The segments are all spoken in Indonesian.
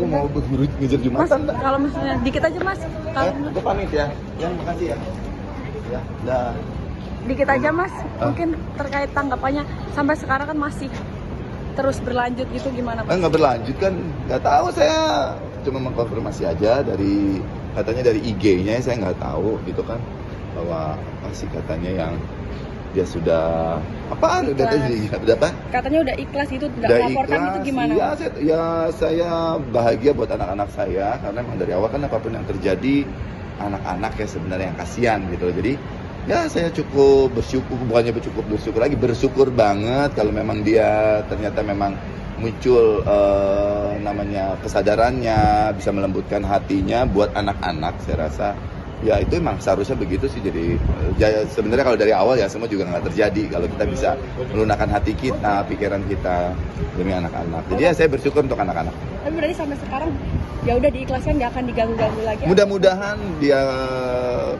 aku mau berburu ngejar Mas, Jumatan, Mbak. kalau misalnya dikit aja Mas. Kalau Aku pamit ya. Ya, makasih ya. Ya, dah. dikit aja Mas, mungkin terkait tanggapannya sampai sekarang kan masih terus berlanjut gitu gimana Mas? Nggak berlanjut kan, nggak tahu, saya cuma mengkonfirmasi aja dari katanya dari IG-nya, saya nggak tahu gitu kan bahwa masih katanya yang dia sudah apaan udah tadi apa? Katanya udah ikhlas gitu, nggak Udah melaporkan ikhlas. itu gimana? Ya, Mas? saya bahagia buat anak-anak saya karena memang dari awal kan apapun yang terjadi anak-anak ya sebenarnya yang kasihan gitu loh. Jadi ya saya cukup bersyukur, bukannya cukup bersyukur lagi, bersyukur banget kalau memang dia ternyata memang muncul namanya kesadarannya, bisa melembutkan hatinya buat anak-anak. Saya rasa ya itu emang seharusnya begitu sih. Jadi ya, sebenarnya kalau dari awal ya semua juga nggak terjadi kalau kita bisa melunakkan hati kita, pikiran kita demi anak-anak. Jadi ya saya bersyukur untuk anak-anak. Tapi berarti sampai sekarang ya udah diikhlaskan, nggak akan diganggu-ganggu lagi. Mudah-mudahan dia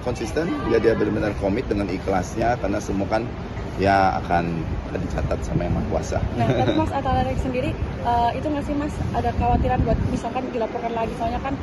konsisten, dia benar-benar komit dengan ikhlasnya karena semua kan ya akan dicatat sama Yang Maha Kuasa. Nah, tapi Mas Atalariq sendiri itu nggak sih Mas ada kekhawatiran buat misalkan dilaporkan lagi, soalnya kan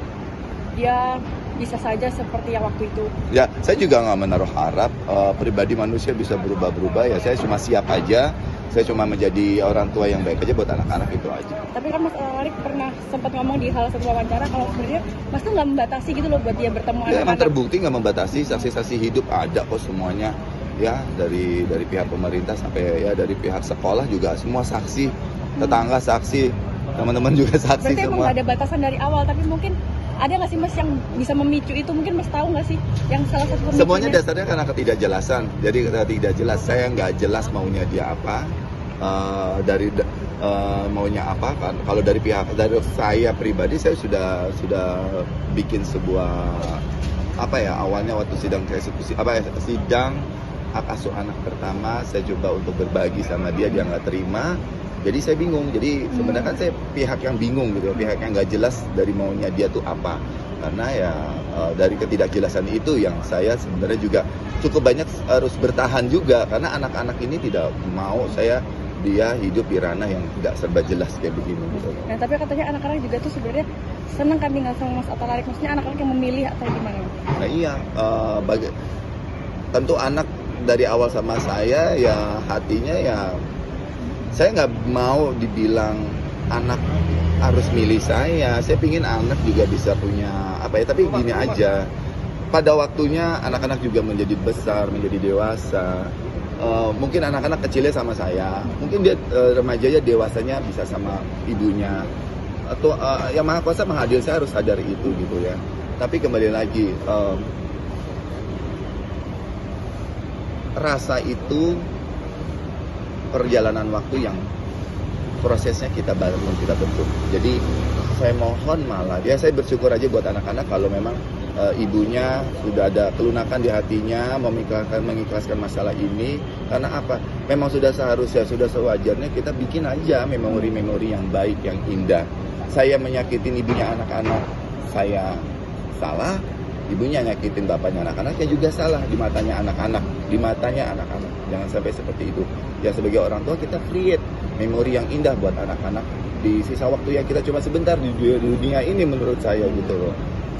dia bisa saja seperti yang waktu itu. Ya, saya juga nggak menaruh harap pribadi manusia bisa berubah-berubah ya. Saya cuma siap aja. Saya cuma menjadi orang tua yang baik aja buat anak-anak, itu aja. Tapi kan Mas Atalariq pernah sempat ngomong di hal sebuah wawancara kalau sebenarnya Mas tuh nggak membatasi gitu loh buat dia bertemu Ya, emang anak-anak. terbukti nggak membatasi, saksi-saksi hidup ada kok semuanya. Ya, dari pihak pemerintah sampai ya dari pihak sekolah juga semua saksi, tetangga saksi, teman-teman juga saksi Berarti emang semua. nggak ada batasan dari awal, tapi mungkin ada nggak sih Mas yang bisa memicu itu? Mungkin Mas tahu nggak sih yang salah satu pemicunya? Semuanya dasarnya karena ketidakjelasan. Jadi tidak jelas, saya nggak jelas maunya dia apa, maunya apa. Kalau dari saya pribadi, saya sudah bikin sebuah apa ya, awalnya waktu sidang eksekusi sidang hak asuh anak pertama, saya coba untuk berbagi sama dia nggak terima. Jadi saya bingung. Jadi sebenarnya kan saya pihak yang bingung gitu, pihak yang nggak jelas dari maunya dia tuh apa. Karena ya dari ketidakjelasan itu yang saya sebenarnya juga cukup banyak harus bertahan juga, karena anak-anak ini tidak mau dia hidup di ranah yang tidak serba jelas kayak begini gitu. Nah, tapi katanya anak-anak juga tuh sebenarnya senang kan tinggal sama Mas Atalariq. Maksudnya anak-anak yang memilih atau gimana? Nah iya, tentu anak dari awal sama saya ya hatinya ya, saya nggak mau dibilang anak harus milih saya. Saya pingin anak juga bisa punya apa ya, tapi gini aja, pada waktunya anak-anak juga menjadi besar, menjadi dewasa. Mungkin anak-anak kecilnya sama saya, mungkin dia remajanya, dewasanya bisa sama ibunya, atau Yang Maha Kuasa mengadil, saya harus sadar itu gitu ya. Tapi kembali lagi, rasa itu perjalanan waktu yang prosesnya kita bangun, kita bentuk. Jadi saya mohon malah ya, saya bersyukur aja buat anak-anak kalau memang ibunya sudah ada kelunakan di hatinya, mengikhlaskan masalah ini. Karena apa? Memang sudah seharusnya, sudah sewajarnya kita bikin aja memori-memori yang baik, yang indah. Saya menyakitin ibunya anak-anak, saya salah. Ibunya nyakitin bapaknya anak-anaknya juga salah di matanya anak-anak, Jangan sampai seperti itu. Ya sebagai orang tua kita create memori yang indah buat anak-anak di sisa waktu yang kita cuma sebentar di dunia ini, menurut saya gitu loh.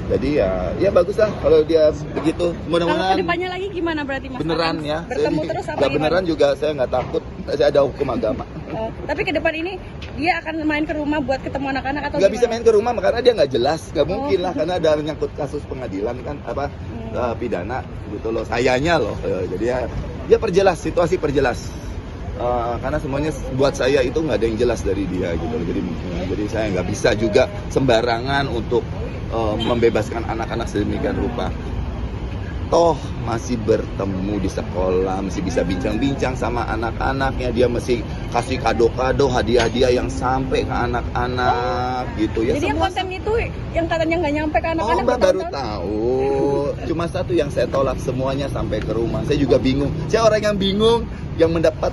Jadi ya baguslah kalau dia begitu. Mudah-mudahan. Kalau kedepannya lagi gimana berarti Mas? Beneran ya. Bertemu terus apa gimana? Beneran juga saya nggak takut. Saya ada hukum agama. Tapi ke depan ini dia akan main ke rumah buat ketemu anak-anak atau nggak gimana? bisa main ke rumah karena dia nggak jelas, nggak mungkin lah, karena ada menyangkut kasus pengadilan kan pidana gitu loh, sayanya loh. Jadi ya perjelas, situasi perjelas. Karena semuanya buat saya itu nggak ada yang jelas dari dia gitu loh. Jadi saya nggak bisa juga sembarangan untuk membebaskan anak-anak sedemikian rupa. Toh masih bertemu di sekolah, masih bisa bincang-bincang sama anak-anaknya, dia masih kasih kado-kado, hadiah-hadiah yang sampai ke anak-anak gitu ya. Jadi yang konten itu yang katanya nggak nyampe ke anak-anak. Mbak baru tahu. Cuma satu yang saya tolak, semuanya sampai ke rumah. Saya juga bingung. Saya orang yang bingung, yang mendapat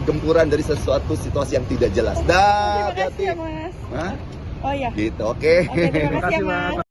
gempuran dari sesuatu situasi yang tidak jelas. Terima kasih ya Mas. Hah? Oh iya. Gitu, oke. Terima kasih ya Mas.